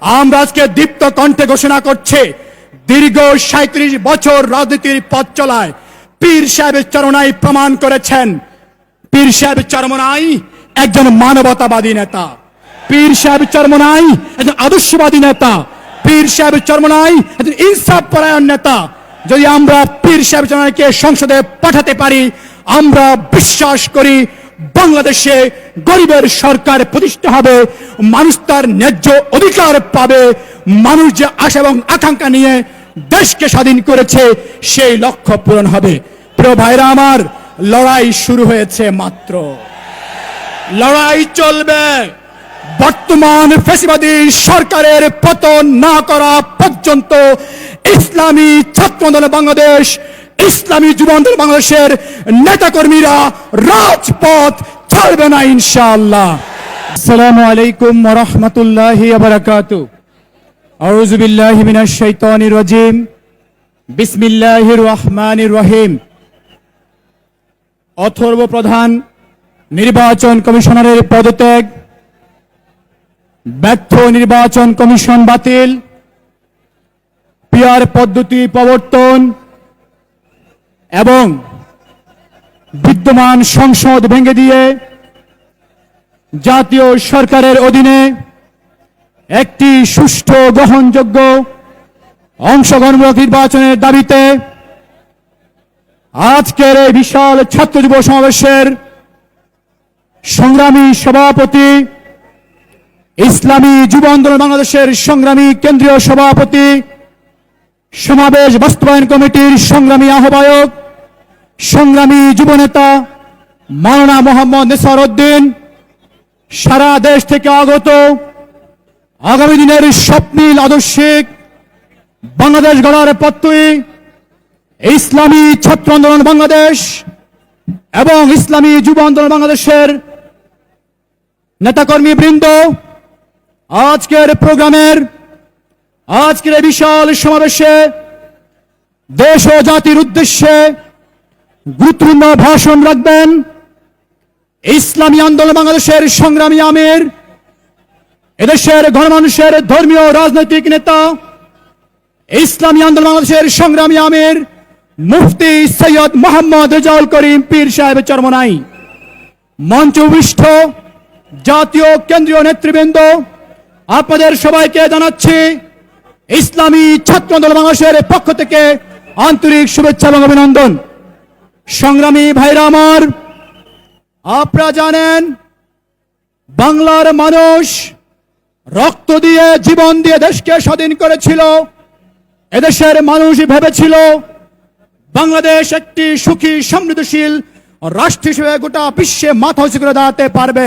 আমরা আজকে দীপ্ত কণ্ঠে ঘোষণা করছে, দীর্ঘ ৩৭ বছর রাজনীতির পথ চলায় পীর সাহেবের চরমনাই প্রমাণ করেছেন, পীর সাহেব চরমনাই একজন মানবতাবাদী নেতা, পীর সাহেব চরমনাই একজন আদর্শবাদী নেতা, পীর সাহেব চরমনাই একজন ইনসাফ পরায়ণ নেতা। যদি আমরা পীর সাহেব চরমনাইকে সংসদে পাঠাতে পারি, আমরা বিশ্বাস করি বাংলাদেশে গরিবের সরকার প্রতিষ্ঠা হবে, মানুষ তার ন্যায্য অধিকার পাবে, মানুষ যে আশা এবং আকাঙ্ক্ষা নিয়ে দেশকে স্বাধীন করেছে সেই লক্ষ্য পূরণ হবে। প্রিয় ভাইরা আমার, লড়াই শুরু হয়েছে মাত্র, লড়াই চলবে। বর্তমান ফ্যাসিবাদী সরকারের পতন না করা পর্যন্ত ইসলামী ছাত্র আন্দোলন বাংলাদেশ, ইসলামী যুব আন্দোলন বাংলাদেশের নেতাকর্মীরা রাজপথ ছাড়বে না ইনশাআল্লাহ। আসসালামু আলাইকুম ওয়া রাহমাতুল্লাহি ওয়া বারাকাতুহু। আউযু বিল্লাহি মিনাশ শাইতানির রাজিম। বিসমিল্লাহির রহমানির রহিম। অথর্ব প্রধান নির্বাচন কমিশনারের পদত্যাগ, ব্যর্থ নির্বাচন কমিশন বাতিল, পিআর পদ্ধতি প্রবর্তন এবং বিদ্যমান সংসদ ভেঙে দিয়ে জাতীয় সরকারের অধীনে একটি সুষ্ঠু গ্রহণযোগ্য অংশগ্রহণমূলক নির্বাচনের দাবিতে আজকের এই বিশাল ছাত্র যুব সমাবেশের সংগ্রামী সভাপতি, ইসলামী যুব আন্দোলন বাংলাদেশের সংগ্রামী কেন্দ্রীয় সভাপতি, সমাবেশ বাস্তবায়ন কমিটির সংগ্রামী আহ্বায়ক, সংগ্রামী যুবনেতা মাওলানা মোহাম্মদ নেসার উদ্দিন, সারা দেশ থেকে আগত আগামী দিনের স্বপ্নিল আদর্শিক বাংলাদেশ গড়ার পথই ইসলামী ছাত্র আন্দোলন বাংলাদেশ এবং ইসলামী যুব আন্দোলন বাংলাদেশের নেতাকর্মী বৃন্দ, আজকের প্রোগ্রামের আজকের এই বিশাল সমাবেশে দেশ ও জাতির উদ্দেশ্যে গুরুত্বপূর্ণ ভাষণ রাখবেন ইসলামী আন্দোলন বাংলাদেশের সংগ্রামী আমির, এদেশের গণমানুষের ধর্মীয় রাজনৈতিক নেতা, ইসলামী আন্দোলন বাংলাদেশের সংগ্রামী আমির মুফতি সৈয়দ মোহাম্মদ রেজাউল করিম পীর সাহেব চরমনাই। মঞ্চে উপবিষ্ট জাতীয় কেন্দ্রীয় নেতৃবৃন্দ, আপনাদের সবাইকে জানাচ্ছি ইসলামী ছাত্র আন্দোলন বাংলাদেশের পক্ষ থেকে আন্তরিক শুভেচ্ছা এবং অভিনন্দন। সংগ্রামী ভাইরা আমার, আপনারা জানেন বাংলার মানুষ রক্ত দিয়ে জীবন দিয়ে দেশকে স্বাধীন করেছিল। এদেশের মানুষ ভেবেছিল বাংলাদেশ একটি সুখী সমৃদ্ধশীল রাষ্ট্র হিসেবে গোটা বিশ্বে মাথা উঁচু করে দাঁড়াতে পারবে।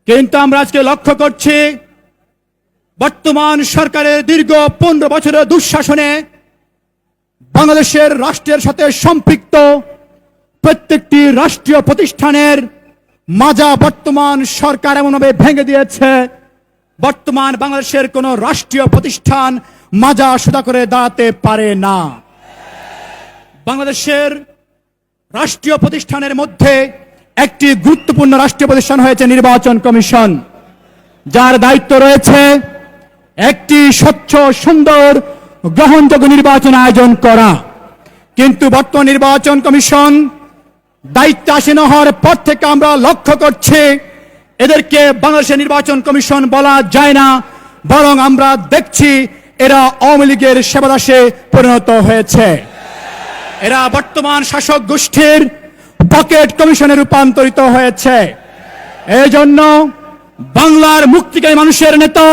কিন্তু আমরা আজকে লক্ষ্য করছি বর্তমান সরকারের দীর্ঘ 15 বছরের দুঃশাসনে বাংলাদেশের রাষ্ট্রের সাথে সম্পৃক্ত প্রত্যেকটি রাষ্ট্রীয় প্রতিষ্ঠানের মাজা বর্তমান সরকার এমনভাবে ভেঙে দিয়েছে, বর্তমান বাংলাদেশের কোন রাষ্ট্রীয় প্রতিষ্ঠান মাজা সোজা করে দাঁড়াতে পারে না। বাংলাদেশের রাষ্ট্রীয় প্রতিষ্ঠানের মধ্যে একটি গুরুত্বপূর্ণ রাষ্ট্রীয় প্রতিষ্ঠান হয়েছে নির্বাচন কমিশন, যার দায়িত্ব রয়েছে একটি স্বচ্ছ সুন্দর গ্রহণযোগ্য নির্বাচন আয়োজন করা। কিন্তু বর্তমান নির্বাচন কমিশন দায়িত্বে আসীন হওয়ার পর থেকে আমরা লক্ষ্য করছি এদেরকে বাংলাদেশের নির্বাচন কমিশন বলা যায় না, বরং আমরা দেখছি এরা আওয়ামী লীগের সেবাদাসে পরিণত হয়েছে। এরা বর্তমান শাসক গোষ্ঠীর পকেট কমিশনে রূপান্তরিত হয়েছে। এই জন্য বাংলার মুক্তিকামী মানুষের নেতা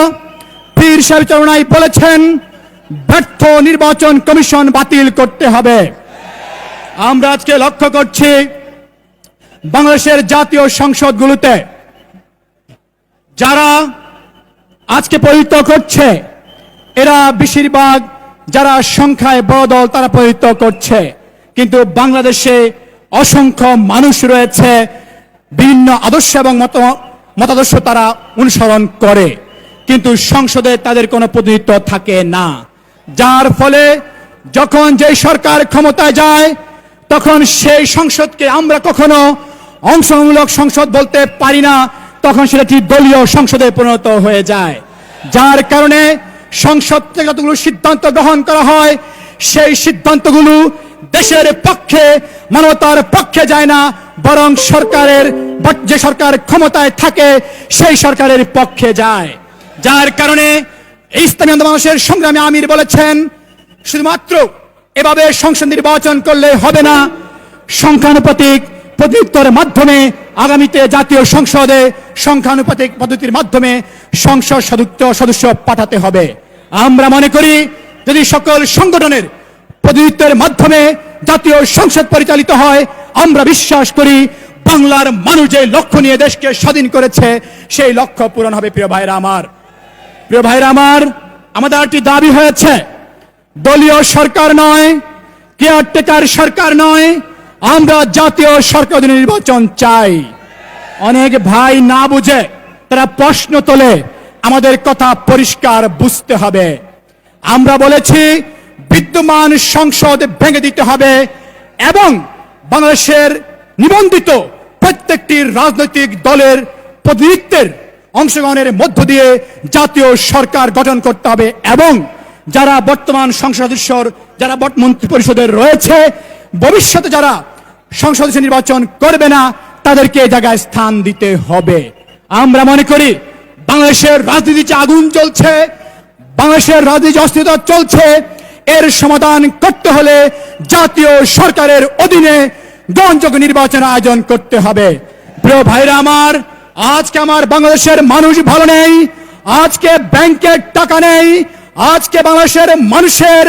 পীর সাহেব চরমনাই বলেছেন ব্যর্থ নির্বাচন কমিশন বাতিল করতে হবে। আমরা আজকে লক্ষ্য করছি বাংলাদেশের জাতীয় সংসদগুলোতে যারা আজকে পরিণত করছে, এরা বেশিরভাগ যারা সংখ্যায় বড় দল তারা পরিণত করছে। কিন্তু বাংলাদেশে অসংখ্য মানুষ রয়েছে বিভিন্ন আদর্শ এবং মতাদর্শ তারা অনুসরণ করে, কিন্তু সংসদে তাদের কোনো প্রতিনিধিত্ব থাকে না। যার ফলে যখন যে সরকার ক্ষমতায় যায় তখন সেই সংসদকে আমরা কখনো অংশগ্রহণমূলক সংসদ বলতে পারি না, তখন সেটা একটি দলীয় সংসদে পরিণত হয়ে যায়। যার কারণে সংসদ থেকে যতগুলো সিদ্ধান্ত গ্রহণ করা হয় সেই সিদ্ধান্তগুলো দেশের পক্ষে মানবতার পক্ষে যায় না, বরং সরকারের যে সরকার ক্ষমতায় থাকে সেই সরকারের পক্ষে যায়। যার কারণে ইসলামী আন্দোলনের সংগ্রামী আমির বলেছেন, শুধুমাত্র এভাবে সংসদ নির্বাচন করলে হবে না, সংখ্যানুপাতিক প্রতিনিধিত্বের মাধ্যমে আগামীতে জাতীয় সংসদে সংখ্যানুপাতিক পদ্ধতির মাধ্যমে সংসদ সদস্য পাঠাতে হবে। আমরা মনে করি যদি সকল সংগঠনের প্রতিনিধিত্বের মাধ্যমে জাতীয় সংসদ পরিচালিত হয়, আমরা বিশ্বাস করি বাংলার মানুষ যে লক্ষ্য নিয়ে দেশকে স্বাধীন করেছে সেই লক্ষ্য পূরণ হবে। প্রিয় ভাইরা আমার, আমাদের একটি দাবি হয়েছে, দলীয় সরকার নয়, কেয়ারটেকার সরকার নয়, আমরা জাতীয় সরকার নির্বাচন চাই। অনেক ভাই না বুঝে তারা প্রশ্ন তোলে, আমাদের কথা পরিষ্কার বুঝতে হবে। আমরা বলেছি বিদ্যমান সংসদ ভেঙে দিতে হবে এবং বাংলাদেশের নিবন্ধিত প্রত্যেকটি রাজনৈতিক দলের প্রতিনিধিত্বের অংশগ্রহণের মধ্য দিয়ে জাতীয় সরকার গঠন করতে হবে এবং যারা বর্তমান সংসদ সদস্য, যারা মন্ত্রী পরিষদের রয়েছে, ভবিষ্যতে যারা সংসদ নির্বাচন করবে না তাদেরকে এই জায়গায় স্থান দিতে হবে। আমরা মনে করি বাংলাদেশের রাজনীতিতে আগুন জ্বলছে, বাংলাদেশের রাজনীতি অস্থিরতা চলছে, এর সমাধান করতে হলে জাতীয় সরকারের অধীনে গ্রহণযোগ্য নির্বাচন আয়োজন করতে হবে। প্রিয় ভাইরা আমার, আজকে আমার বাংলাদেশের মানুষ ভালো নেই, আজকে ব্যাংকের টাকা নেই, আজকে বাংলাদেশের মানুষের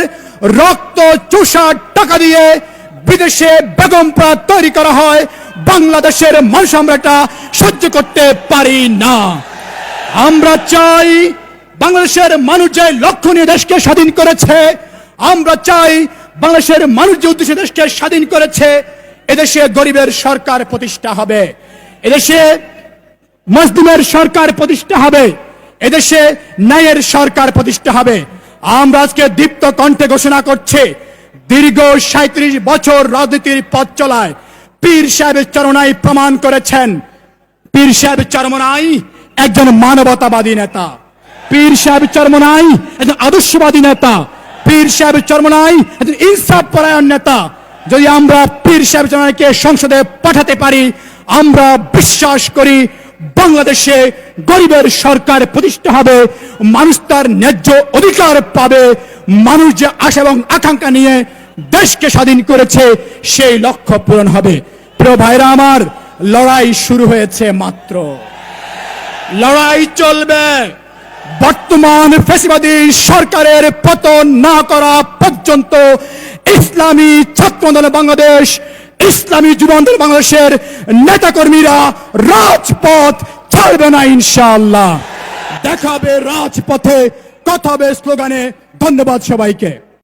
রক্ত চুষা টাকা দিয়ে বিদেশে বেগমপুরা তৈরি করা হয়, বাংলাদেশের মানুষ আমরা এটা সহ্য করতে পারি না। আমরা চাই বাংলাদেশের মানুষ যে লক্ষ্য নিয়ে দেশকে স্বাধীন করেছে, আমরা চাই বাংলাদেশের মানুষ যে উদ্দেশ্যে দেশকে স্বাধীন করেছে, এদেশে গরিবের সরকার প্রতিষ্ঠা হবে, এদেশে মজলুমের সরকার প্রতিষ্ঠা হবে, এদেশে ন্যায়ের সরকার প্রতিষ্ঠা হবে। আমরা আজকে দীপ্ত কণ্ঠে ঘোষণা করছি, দীর্ঘ 37 বছর রাজনীতির পথ চলায় পীর সাহেবের চরমনাই প্রমাণ করেছেন, পীর সাহেব চরমনাই একজন মানবতাবাদী নেতা, পীর সাহেব চরমনাই একজন আদর্শবাদী নেতা, পীর সাহেব চরমনাই একজন ইনসাফ পরায়ণ নেতা। যদি আমরা পীর সাহেব চরমনাইকে সংসদে পাঠাতে পারি, আমরা বিশ্বাস করি বাংলাদেশে গরিবের সরকার প্রতিষ্ঠা হবে, মানুষ তার ন্যায্য অধিকার পাবে, মানুষ যে আশা এবং আকাঙ্ক্ষা নিয়ে দেশকে স্বাধীন করেছে সেই লক্ষ্য পূরণ হবে। প্রিয় ভাইরা আমার, লড়াই শুরু হয়েছে মাত্র, লড়াই চলবে। বর্তমান ফ্যাসিবাদী সরকারের পতন না করা পর্যন্ত ইসলামী ছাত্র আন্দোলন বাংলাদেশ, ইসলামী যুব আন্দোলন বাংলাদেশের নেতাকর্মীরা রাজপথ ছাড়বে না ইনশাআল্লাহ। দেখা হবে রাজপথে, কথা হবে স্লোগানে। ধন্যবাদ সবাইকে।